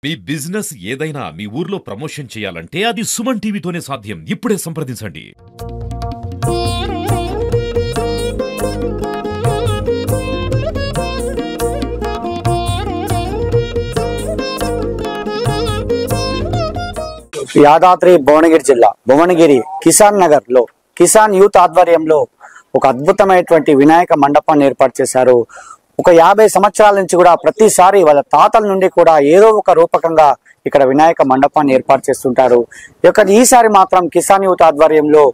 మీ business ఏదైనా మీ ఊర్లో promotion చేయాలంటే అది సుమన్ టీవీతోనే సాధ్యం. ఇప్పుడే సంప్రదించండి. యాదాద్రి భువనగిరి జిల్లా భువనగిరి కిసాన్ నగర్ లో కిసాన్ యూత్ ఆధ్వర్యంలో ఒక అద్భుతమైనటువంటి వినాయక మండపాన్ని ఏర్పాటు చేశారు. ఒక 50 సంవత్సరాల నుంచి కూడా ప్రతిసారి వాళ్ళ తాతల నుండి కూడా ఏదో ఒక రూపకంగా ఇక్కడ వినాయక మండపాన్ని ఏర్పాటు చేస్తుంటారు. ఈసారి మాత్రం కిసాన్ యూత్ ఆధ్వర్యంలో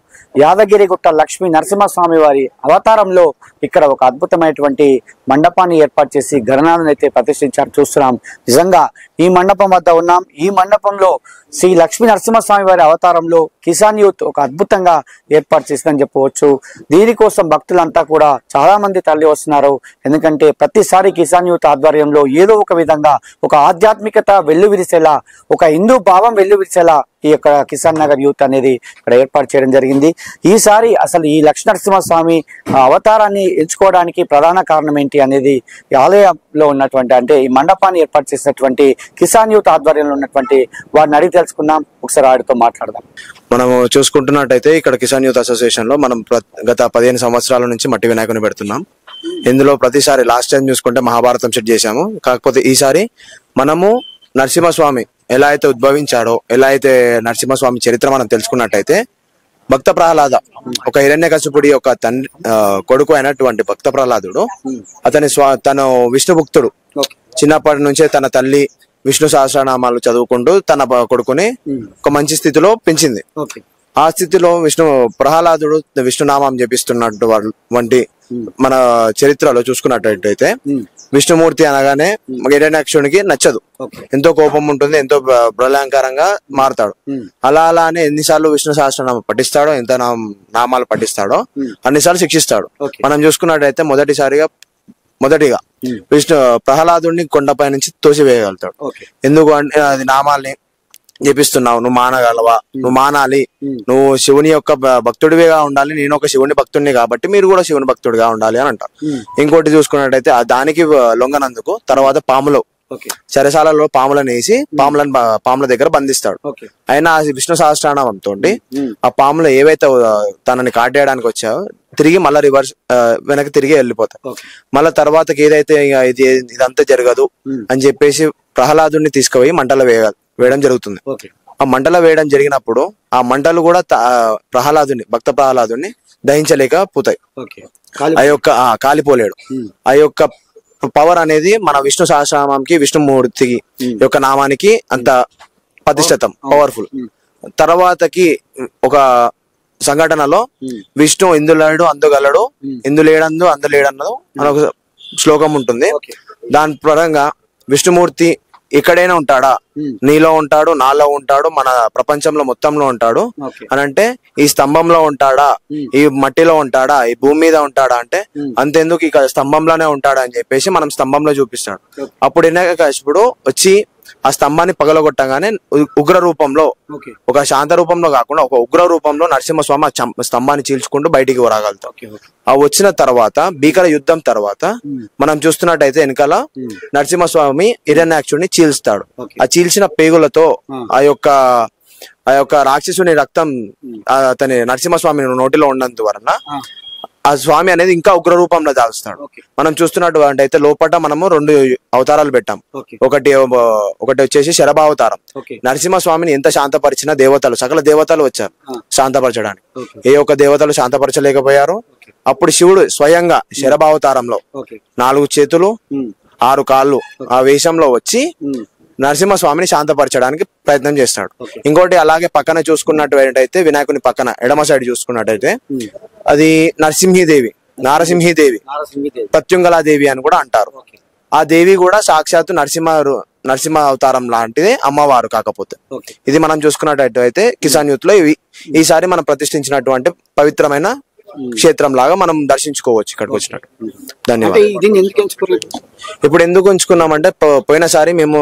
యాదగిరిగుట్ట లక్ష్మీ నరసింహస్వామి వారి అవతారంలో ఇక్కడ ఒక అద్భుతమైనటువంటి మండపాన్ని ఏర్పాటు చేసి గణనాథుని అయితే ప్రతిష్ఠించారు. చూస్తున్నాం. నిజంగా ఈ మండపం వద్ద ఉన్నాం. ఈ మండపంలో శ్రీ లక్ష్మీ నరసింహస్వామి వారి అవతారంలో కిసాన్ యూత్ ఒక అద్భుతంగా ఏర్పాటు చేసిందని చెప్పవచ్చు. దీనికోసం భక్తులంతా కూడా చాలా మంది తరలి వస్తున్నారు. ఎందుకంటే ప్రతిసారి కిసాన్ యూత్ ఆధ్వర్యంలో ఏదో ఒక విధంగా ఒక ఆధ్యాత్మికత వెల్లువిరిసేలా, ఒక హిందూ భావం వెల్లువిరిసేలా ఈ యొక్క కిసాన్ నగర్ యూత్ అనేది ఇక్కడ ఏర్పాటు చేయడం జరిగింది. ఈసారి అసలు ఈ లక్ష్మీ నరసింహస్వామి అవతారాన్ని ఎంచుకోవడానికి ప్రధాన కారణం ఏంటి అనేది ఈ ఆలయంలో ఉన్నటువంటి, అంటే ఈ మండపాన్ని ఏర్పాటు చేసినటువంటి కిసాన్ యూత్ ఆధ్వర్యంలో ఉన్నటువంటి వారిని అడిగి తెలుసుకుందాం. ఒకసారి వారితో మాట్లాడదాం. మనము చూసుకుంటున్నట్టయితే ఇక్కడ కిసాన్ యూత్ అసోసియేషన్ లో మనం గత 15 సంవత్సరాల నుంచి మట్టి వినాయకుని పెడుతున్నాం. ఇందులో ప్రతిసారి లాస్ట్ టైం చూసుకుంటే మహాభారతం సెట్ చేశాము. కాకపోతే ఈసారి మనము నరసింహస్వామి ఎలా అయితే ఉద్భవించాడో, ఎలా అయితే నరసింహస్వామి చరిత్ర మనం తెలుసుకున్నట్టయితే, భక్త ప్రహ్లాద ఒక హిరణ్యకశిపుడి యొక్క కొడుకు అయినటువంటి భక్త ప్రహ్లాదుడు తను విష్ణు భక్తుడు. చిన్నప్పటి నుంచే తన తల్లి విష్ణు సహస్రనామాలు చదువుకుంటూ తన కొడుకుని ఒక మంచి స్థితిలో పెంచింది. ఆ స్థితిలో ప్రహ్లాదుడు విష్ణునామం జపిస్తున్నట్టు వంటి మన చరిత్రలో చూసుకున్నట్టయితే విష్ణుమూర్తి అనగానే హిరణ్యాక్షునికి నచ్చదు. ఎంతో కోపం ఉంటుంది, ఎంతో ప్రళయంకరంగా మారుతాడు. అలానే ఎన్నిసార్లు విష్ణు సహస్రనామం పఠిస్తాడో, ఎంత నామాలు పఠిస్తాడో అన్నిసార్లు శిక్షిస్తాడు. మనం చూసుకున్నట్టయితే మొదటిగా ప్రహ్లాదుడిని కొండపై నుంచి తోసివేయగలుగుతాడు. ఎందుకు అంటే అది నామాల్ని జపిస్తున్నావు, నువ్వు మానగలవా, నువ్వు మానాలి, నువ్వు శివుని యొక్క భక్తుడివిగా ఉండాలి, నేను ఒక శివుని భక్తుడిని కాబట్టి మీరు కూడా శివుని భక్తుడిగా ఉండాలి అని అంటారు. ఇంకోటి చూసుకున్నట్టయితే దానికి లొంగనందుకు తర్వాత పాములో చెరసాలలో పాములను వేసి పాముల దగ్గర బంధిస్తాడు. అయినా విష్ణు సహస్రనామంతో ఆ పాములు ఏవైతే తనని కాటేయడానికి వచ్చాయో తిరిగి మళ్ళీ వెనక్కి తిరిగి వెళ్ళిపోతాయి. మళ్ళా తర్వాతకి ఏదైతే ఇదంతా జరగదు అని చెప్పేసి ప్రహ్లాదుని తీసుకుపోయి మంటలో వేయడం జరుగుతుంది. ఆ మంటలో వేయడం జరిగినప్పుడు ఆ మంటలు కూడా భక్త ప్రహ్లాదుని దహించలేకపోతాయి. ఆ యొక్క కాలిపోలేడు. ఆ యొక్క పవర్ అనేది మన విష్ణు సహస్రనామానికి, విష్ణుమూర్తికి యొక్క నామానికి అంత ప్రతిష్ఠితం, పవర్ఫుల్. తర్వాతకి ఒక సంఘటనలో విష్ణు ఇందులేడు అందుగలడు, ఇందులేడందు అందులేడన్నదు అని ఒక శ్లోకం ఉంటుంది. దాని పరంగా విష్ణుమూర్తి ఎక్కడైనా ఉంటాడా, నీలో ఉంటాడు, నాలో ఉంటాడు, మన ప్రపంచంలో మొత్తంలో ఉంటాడు అని అంటే, ఈ స్తంభంలో ఉంటాడా, ఈ మట్టిలో ఉంటాడా, ఈ భూమి మీద ఉంటాడా అంటే అంతెందుకు ఇక్కడ స్తంభంలోనే ఉంటాడా అని చెప్పేసి మనం స్తంభంలో చూపిస్తాడు. అప్పుడు హిరణ్యకశిపుడు వచ్చి ఆ స్తంభాన్ని పగలగొట్టగానే ఉగ్ర రూపంలో, ఒక శాంత రూపంలో కాకుండా ఒక ఉగ్ర రూపంలో నరసింహస్వామి ఆ స్తంభాన్ని చీల్చుకుంటూ బయటికి రాగలుగుతాం. ఆ వచ్చిన తర్వాత భీకర యుద్ధం తర్వాత మనం చూస్తున్నట్టయితే వెనకాల నరసింహస్వామి హిరణ్యాక్షుడిని చీల్స్తాడు. ఆ చీల్చిన పేగులతో ఆ యొక్క రాక్షసుని రక్తం అతని నరసింహస్వామి నోటిలో ఉన్నందువలన ఆ స్వామి అనేది ఇంకా ఉగ్ర రూపంలో దాల్స్తాడు. మనం చూస్తున్నట్టు అయితే లోపల మనము 2 అవతారాలు పెట్టాం. ఒకటి వచ్చేసి శరభావతారం. నరసింహస్వామిని ఎంత శాంతపరిచిన దేవతలు, సకల దేవతలు వచ్చారు శాంతపరచడానికి. ఏ ఒక్క దేవతలు శాంతపరచలేకపోయారు. అప్పుడు శివుడు స్వయంగా శరభావతారంలో 4 చేతులు 6 కాళ్ళు ఆ వేషంలో వచ్చి నరసింహస్వామిని శాంతపరచడానికి ప్రయత్నం చేస్తాడు. ఇంకోటి అలాగే పక్కన చూసుకున్నట్టయితే వినాయకుని పక్కన ఎడమ సైడ్ చూసుకున్నట్టయితే అది నారసింహీదేవి ప్రత్యుంగలాదేవి అని కూడా అంటారు. ఆ దేవి కూడా సాక్షాత్తు నరసింహ అవతారం లాంటిది అమ్మవారు. కాకపోతే ఇది మనం చూసుకున్నట్టయితే కిసాన్ యూత్ లో ఈసారి మనం ప్రతిష్ఠించినటువంటి పవిత్రమైన క్షేత్రం లాగా మనం దర్శించుకోవచ్చు ఇక్కడికి వచ్చినట్టు. ధన్యవాదాలు. ఇప్పుడు ఎందుకు ఉంచుకున్నామంటే పోయినసారి మేము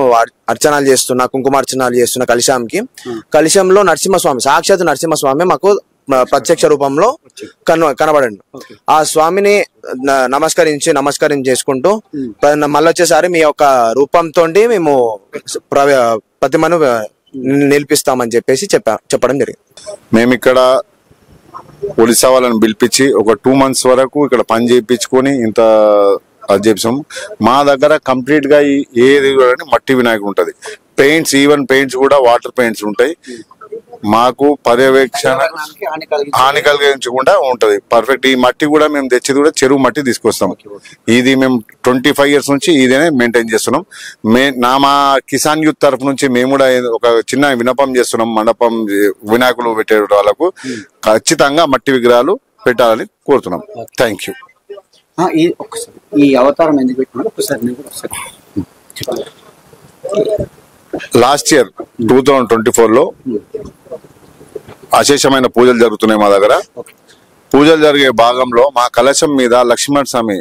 అర్చనాలు చేస్తున్నా, కుంకుమార్చనాలు చేస్తున్న కలశంలో నరసింహస్వామి, సాక్షాత్ నరసింహస్వామి మాకు ప్రత్యక్ష రూపంలో కనబడండి. ఆ స్వామిని నమస్కారం చేసుకుంటూ మళ్ళీ వచ్చేసారి మీ యొక్క రూపంతో మేము ప్రతిమను నిలిపిస్తామని చెప్పేసి చెప్పడం జరిగింది. మేము ఇక్కడ ఒడిశా వాళ్ళని పిలిపించి ఒక 2 months వరకు ఇక్కడ పని చేయించుకొని ఇంత అది చేసాం. మా దగ్గర కంప్లీట్ గా ఏది మట్టి వినాయకుడు ఉంటది. పెయింట్స్, ఈవెన్ పెయింట్స్ కూడా వాటర్ పెయింట్స్ ఉంటాయి. మాకు పర్యవేక్షణ హాని కలిగించకుండా ఉంటది పర్ఫెక్ట్. ఈ మట్టి కూడా మేము తెచ్చేది కూడా చెరువు మట్టి తీసుకొస్తాం. ఇది మేము 25 years నుంచి ఇదేనే మెయింటైన్ చేస్తున్నాం. మా కిసాన్ యూత్ తరఫు నుంచి మేము కూడా ఒక చిన్న విన్నపం చేస్తున్నాం. మండపం వినాయకులు పెట్టే వాళ్ళకు ఖచ్చితంగా మట్టి విగ్రహాలు పెట్టాలని కోరుతున్నాం. Thank you. ఈ అవతారం ఎందుకు పెట్టినారు ఒకసారి లాస్ట్ ఇయర్ 2024 లో అశేషమైన పూజలు జరుగుతున్నాయి మా దగ్గర. పూజలు జరిగే భాగంలో మా కలశం మీద లక్ష్మణ స్వామి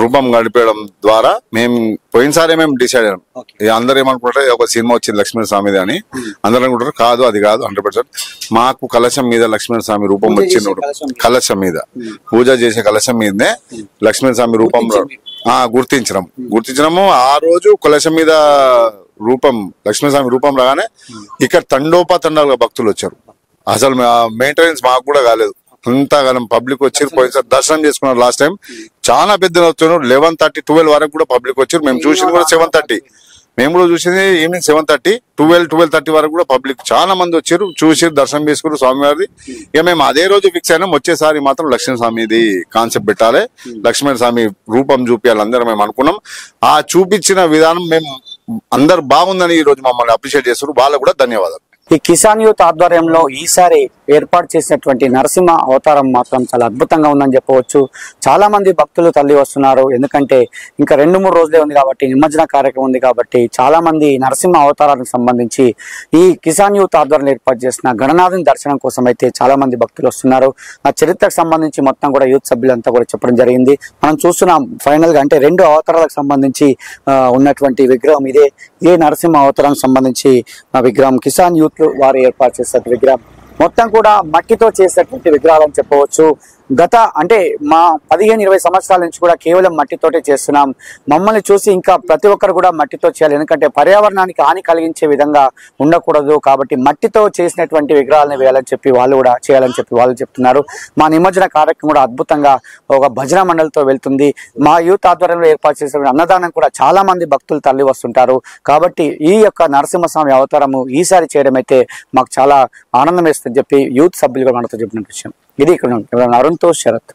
రూపం గడిపేయడం ద్వారా మేము పోయినసారి మేము డిసైడ్ అయ్యాం. అందరూ ఏమనుకుంటారు ఒక సినిమా వచ్చింది లక్ష్మణ స్వామిది అని అందరూ అనుకుంటారు. కాదు, అది కాదు. 100% మాకు కలశం మీద లక్ష్మణ స్వామి రూపం వచ్చింది. కలశం మీద పూజ చేసే కలశం మీదనే లక్ష్మణ స్వామి రూపం గుర్తించడము. ఆ రోజు కలశం మీద రూపం లక్ష్మీస్వామి రూపం రాగానే ఇక్కడ తండోపతండాలుగా భక్తులు వచ్చారు. అసలు మెయింటెనెన్స్ మాకు కూడా కాలేదు. అంతగానం పబ్లిక్ వచ్చారు. పోయినసారి దర్శనం చేసుకున్నారు. లాస్ట్ టైం చాలా పెద్ద వచ్చారు. 11:30, 12 వరకు కూడా పబ్లిక్ వచ్చారు. మేము చూసింది కూడా 7:30. మేము కూడా చూసింది ఈవినింగ్ 7:30, 12:30 వరకు కూడా పబ్లిక్ చాలా మంది వచ్చారు. చూసి దర్శనం చేసుకున్నారు స్వామివారిది. ఇక మేము అదే రోజు ఫిక్స్ అయినాం, వచ్చేసారి మాత్రం లక్ష్మణ స్వామిది కాన్సెప్ట్ పెట్టాలి, లక్ష్మణ స్వామి రూపం చూపించాలి అందరూ మేము అనుకున్నాం. ఆ చూపించిన విధానం మేము అందరు బాగుందని ఈ రోజు మమ్మల్ని అప్రిషియేట్ చేస్తారు. వాళ్ళకు కూడా ధన్యవాదాలు. ఈ కిసాన్ యూత్ ఆధ్వర్యంలో ఈసారి ఏర్పాటు చేసినటువంటి నరసింహ అవతారం మాత్రం చాలా అద్భుతంగా ఉందని చెప్పవచ్చు. చాలా మంది భక్తులు తల్లి వస్తున్నారు. ఎందుకంటే ఇంకా 2-3 రోజులే ఉంది కాబట్టి, నిమజ్జన కార్యక్రమం ఉంది కాబట్టి చాలా మంది నరసింహ అవతారానికి సంబంధించి ఈ కిసాన్ యూత్ ఆధ్వర్యంలో ఏర్పాటు చేసిన గణనాథుని దర్శనం కోసం అయితే చాలా మంది భక్తులు వస్తున్నారు. ఆ చరిత్రకు సంబంధించి మొత్తం కూడా యూత్ సభ్యులంతా కూడా చెప్పడం జరిగింది. మనం చూస్తున్నాం ఫైనల్ గా, అంటే 2 అవతారాలకు సంబంధించి ఉన్నటువంటి విగ్రహం ఇదే నరసింహ అవతారానికి సంబంధించి విగ్రహం కిసాన్ యూత్ వారు ఏర్పాటు చేసిన విగ్రహం మొత్తం కూడా మట్టితో చేసేటువంటి విగ్రహాలని చెప్పవచ్చు. గత అంటే మా 15-20 సంవత్సరాల నుంచి కూడా కేవలం మట్టితోటే చేస్తున్నాం. మమ్మల్ని చూసి ఇంకా ప్రతి ఒక్కరు కూడా మట్టితో చేయాలి, ఎందుకంటే పర్యావరణానికి హాని కలిగించే విధంగా ఉండకూడదు కాబట్టి మట్టితో చేసినటువంటి విగ్రహాలను వేయాలని చెప్పి వాళ్ళు కూడా చేయాలని చెప్పి వాళ్ళు చెప్తున్నారు. మా నిమజ్జన కార్యక్రమం కూడా అద్భుతంగా ఒక భజన మండలితో వెళ్తుంది. మా యూత్ ఆధ్వర్యంలో ఏర్పాటు చేసిన అన్నదానం కూడా చాలా మంది భక్తులు తరలి వస్తుంటారు. కాబట్టి ఈ యొక్క నరసింహస్వామి అవతారము ఈసారి చేయడం అయితే మాకు చాలా ఆనందం వేస్తుందని చెప్పి యూత్ సభ్యులు కూడా మనతో చెప్పిన విషయం ఇది. ఇక్కడ అరుణ్తో శరత్.